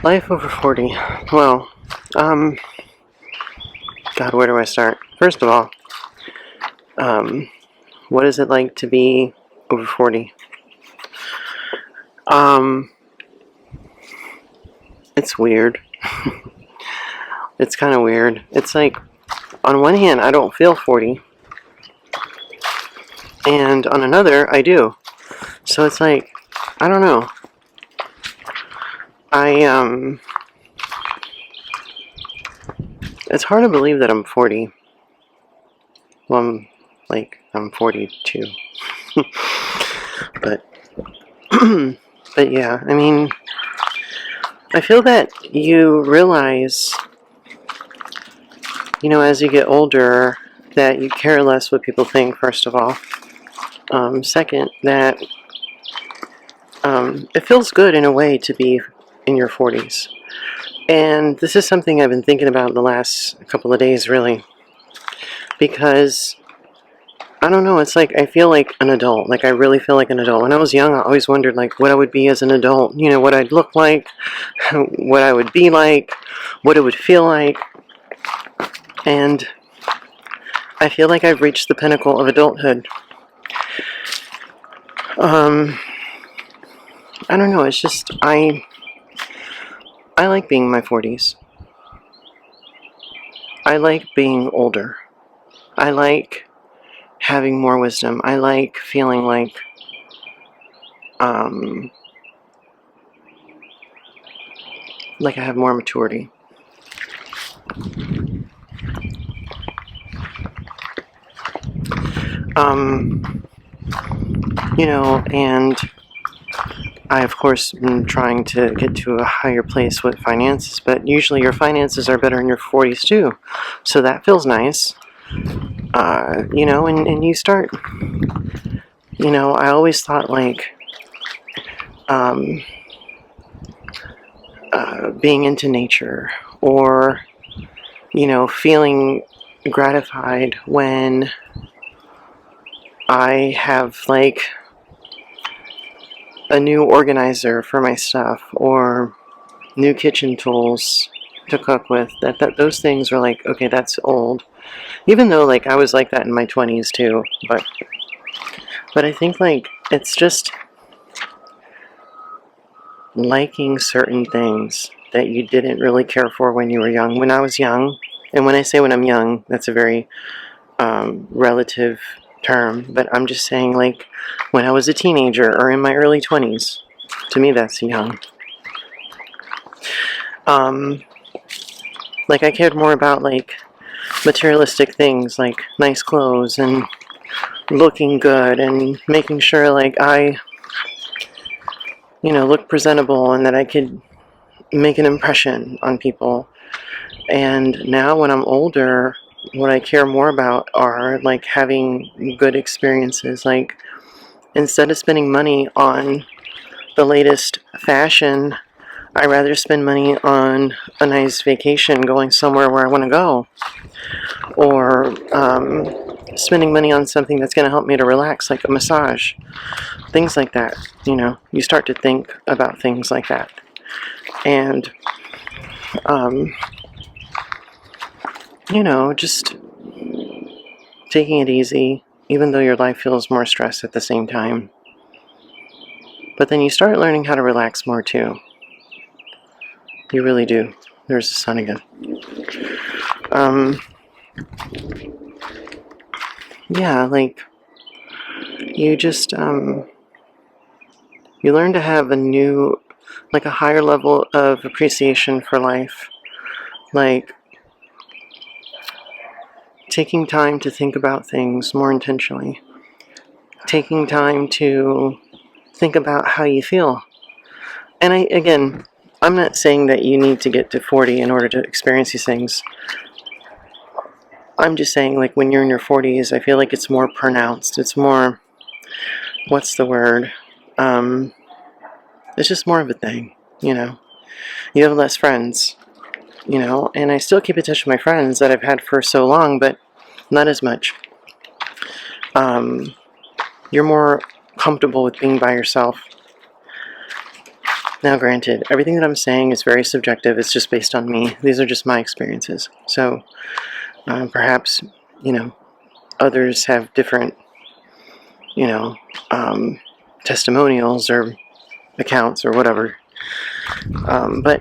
Life over 40. Well, um, God, where do I start? First of all, um, what is it like to be over 40? Um, it's weird. It's kind of weird. It's like, on one hand, I don't feel 40, and on another, I do. So it's like, I don't know. I, it's hard to believe that I'm 40. Well, I'm 42. But, but yeah, I mean, I feel that you realize, as you get older, that you care less what people think, first of all. Second, that it feels good in a way to be in your 40s. And this is something I've been thinking about the last couple of days, really. Because, I don't know, it's like I feel like an adult. Like, I really feel like an adult. When I was young, I always wondered, like, what I would be as an adult. What I'd look like, what I would be like, what it would feel like. And I feel like I've reached the pinnacle of adulthood. I don't know, it's just, I like being in my 40s. I like being older. I like having more wisdom. I like feeling um, like I have more maturity. Um, and I, of course, am trying to get to a higher place with finances, but usually your finances are better in your 40s too. So that feels nice. And you start, I always thought um, being into nature or, feeling gratified when I have a new organizer for my stuff or new kitchen tools to cook with. That those things are like, okay, that's old. Even though I was like that in my 20s too, but I think it's just liking certain things that you didn't really care for when you were young. When I was young, and when I say when I'm young, that's a very relative term, but I'm just saying when I was a teenager or in my early 20s, to me that's young. I cared more about materialistic things like nice clothes and looking good and making sure I look presentable and that I could make an impression on people. And now when I'm older, what I care more about are having good experiences. Instead of spending money on the latest fashion, I rather spend money on a nice vacation going somewhere where I want to go, or spending money on something that's going to help me to relax, like a massage, things like that. You start to think about things like that, and just taking it easy, even though your life feels more stressed at the same time. But then you start learning how to relax more too. You really do. There's the sun again. Yeah, you just, you learn to have a higher level of appreciation for life. Taking time to think about things more intentionally. Taking time to think about how you feel. And I'm not saying that you need to get to 40 in order to experience these things. I'm just saying, when you're in your 40s, I feel like it's more pronounced. It's more, what's the word? It's just more of a thing, You have less friends, and I still keep in touch with my friends that I've had for so long, but not as much. You're more comfortable with being by yourself. Now, granted, everything that I'm saying is very subjective. It's just based on me. These are just my experiences. So, perhaps, others have different, you know, testimonials or accounts or whatever. But,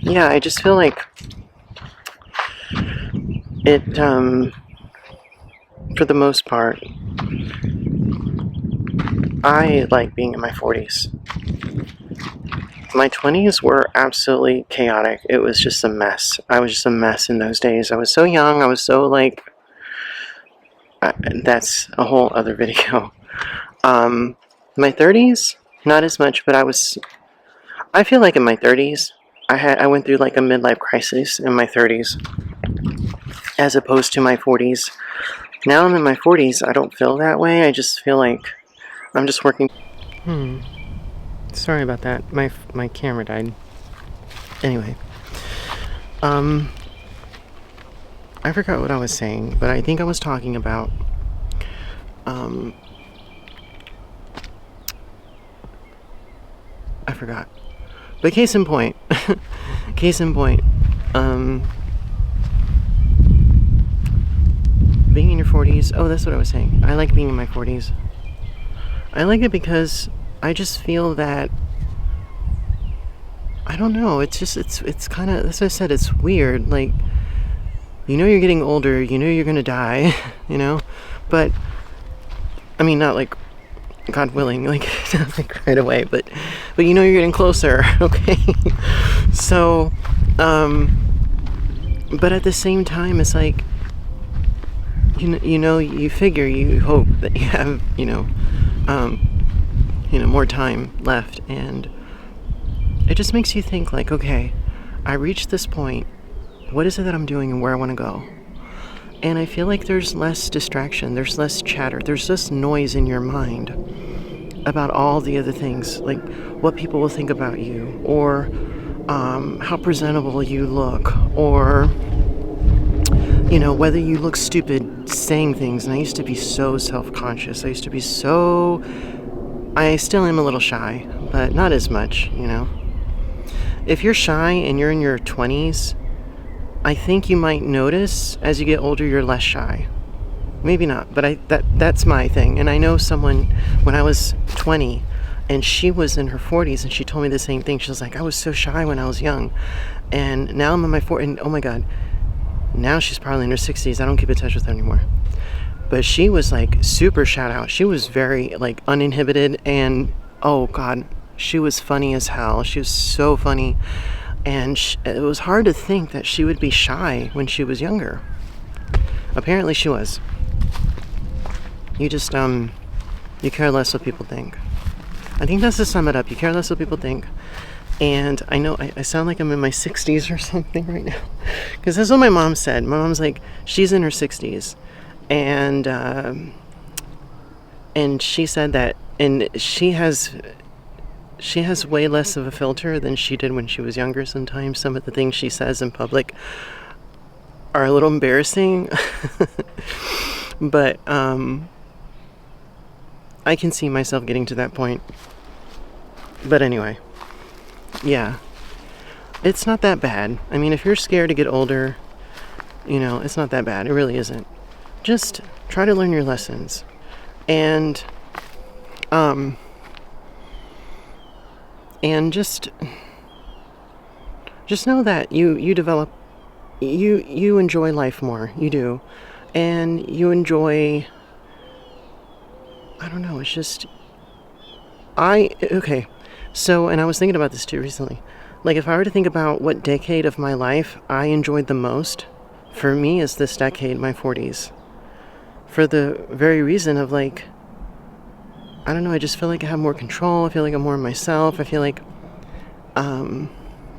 yeah, I just feel like it, for the most part, I like being in my 40s. My 20s were absolutely chaotic. It was just a mess. I was just a mess in those days. I was so young. I was so that's a whole other video. My 30s, not as much, but I feel like in my 30s, I went through like a midlife crisis in my 30s, as opposed to my 40s. Now I'm in my 40s, I don't feel that way. I just feel like I'm just working. Sorry about that. My camera died. Anyway, I forgot what I was saying, but I think I was talking about I forgot. But case in point, being in your 40s. Oh, that's what I was saying. I like being in my 40s. I like it because I just feel that, I don't know, it's kind of, as I said, it's weird. Like, you're getting older, you're gonna die, but, I mean, not like, God willing, like right away, but you're getting closer, okay? So, but at the same time, it's like, you figure, you hope that you have, more time left, and it just makes you think like, okay, I reached this point, what is it that I'm doing and where I want to go? And I feel like there's less distraction, there's less chatter, there's less noise in your mind about all the other things, like what people will think about you, or how presentable you look, or whether you look stupid saying things. And I used to be so self-conscious. I still am a little shy, but not as much, If you're shy and you're in your 20s, I think you might notice as you get older you're less shy. Maybe not, but that's my thing. And I know someone when I was 20 and she was in her 40s and she told me the same thing. She was like, I was so shy when I was young. And now I'm in my 40s, and oh my God, now she's probably in her 60s. I don't keep in touch with her anymore. But she was like super shout out. She was very like uninhibited, and oh God, she was funny as hell. She was so funny. And it was hard to think that she would be shy when she was younger. Apparently she was. You just, you care less what people think. I think that's to sum it up. You care less what people think. And I know I sound like I'm in my 60s or something right now. Because that's what my mom said. My mom's like, she's in her 60s. And she said that, and she has way less of a filter than she did when she was younger. Sometimes some of the things she says in public are a little embarrassing. But I can see myself getting to that point. But anyway, yeah, it's not that bad. I mean, if you're scared to get older, it's not that bad. It really isn't. Just try to learn your lessons, and just know that you develop, you enjoy life more. You do, and you enjoy. I don't know. It's just okay. So, and I was thinking about this too recently. Like, if I were to think about what decade of my life I enjoyed the most, for me, is this decade, my 40s. For the very reason of like, I don't know, I just feel like I have more control. I feel like I'm more myself. I feel like I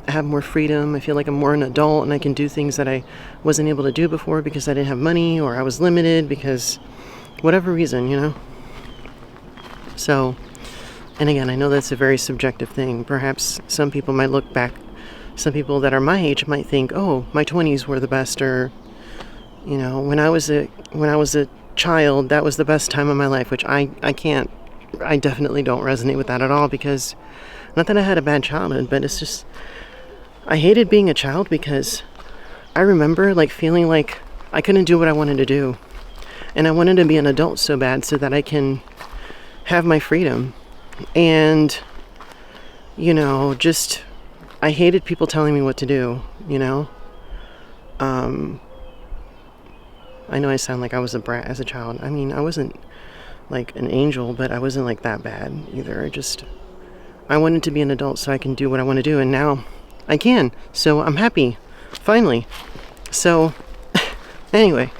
have more freedom. I feel like I'm more an adult and I can do things that I wasn't able to do before because I didn't have money, or I was limited because whatever reason, So, and again, I know that's a very subjective thing. Perhaps some people might look back, some people that are my age might think, oh, my 20s were the best, or, when I was a child, that was the best time of my life, which I definitely don't resonate with that at all, because Not that I had a bad childhood, but it's just, I hated being a child because I remember like feeling like I couldn't do what I wanted to do. And I wanted to be an adult so bad so that I can have my freedom. And, you know, just, I hated people telling me what to do, you know? I know I sound like I was a brat as a child. I mean, I wasn't like an angel, but I wasn't like that bad either. I wanted to be an adult so I can do what I want to do, and now I can. So I'm happy, finally. So, anyway,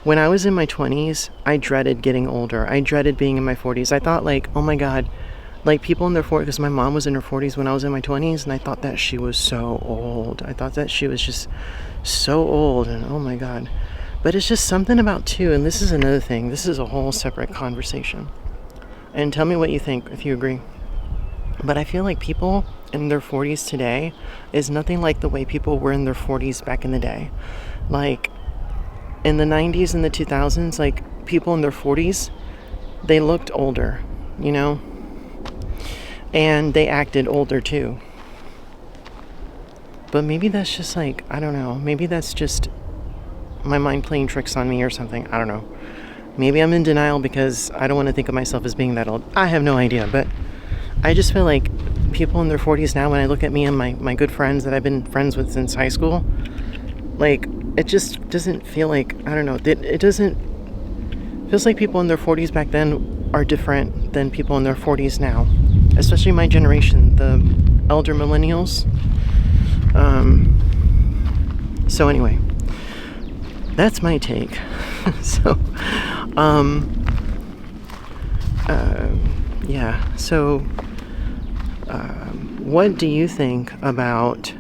when I was in my 20s, I dreaded getting older. I dreaded being in my 40s. I thought like, oh my God, like people in their 40s, because my mom was in her 40s when I was in my 20s, and I thought that she was so old. I thought that she was just so old, and oh my God. But it's just something about too, and this is another thing. This is a whole separate conversation. And tell me what you think, if you agree. But I feel like people in their 40s today is nothing like the way people were in their 40s back in the day. Like, in the 90s and the 2000s, like, people in their 40s, they looked older, you know? And they acted older too. But maybe that's just like, I don't know, maybe that's just my mind playing tricks on me or something. I don't know. Maybe I'm in denial because I don't want to think of myself as being that old. I have no idea, but I just feel like people in their 40s now, when I look at me and my good friends that I've been friends with since high school, like, it just doesn't feel like, I don't know, it feels like people in their 40s back then are different than people in their 40s now. Especially my generation, the elder millennials. So anyway, that's my take. So, yeah. So, what do you think about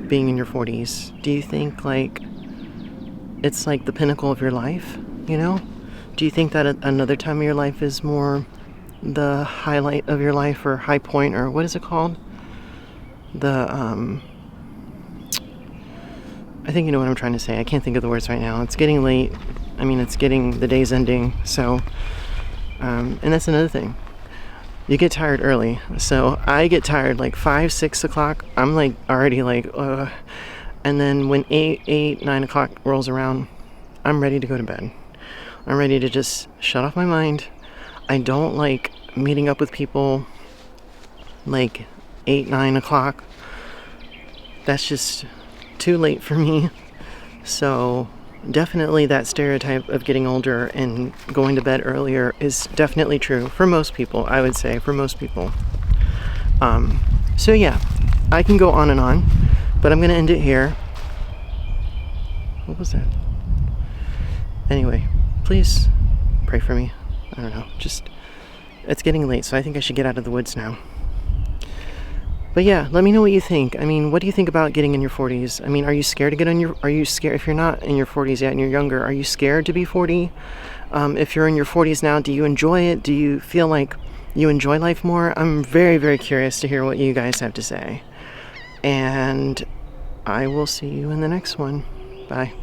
being in your 40s? Do you think like it's like the pinnacle of your life? You know? Do you think that another time of your life is more the highlight of your life, or high point, or what is it called? I think you know what I'm trying to say. I can't think of the words right now. It's getting late. I mean, the day's ending. So, and that's another thing. You get tired early. So I get tired like 5, 6 o'clock. I'm like already like, and then when 8, 9 o'clock rolls around, I'm ready to go to bed. I'm ready to just shut off my mind. I don't like meeting up with people like 8, 9 o'clock. That's just too late for me. So definitely that stereotype of getting older and going to bed earlier is definitely true for most people, I would say, for most people. So yeah, I can go on and on, but I'm going to end it here. What was that? Anyway, please pray for me. I don't know, it's getting late, so I think I should get out of the woods now. But yeah, let me know what you think. I mean, what do you think about getting in your 40s? I mean, are you scared to are you scared, if you're not in your 40s yet and you're younger, are you scared to be 40? If you're in your 40s now, do you enjoy it? Do you feel like you enjoy life more? I'm very, very curious to hear what you guys have to say. And I will see you in the next one. Bye.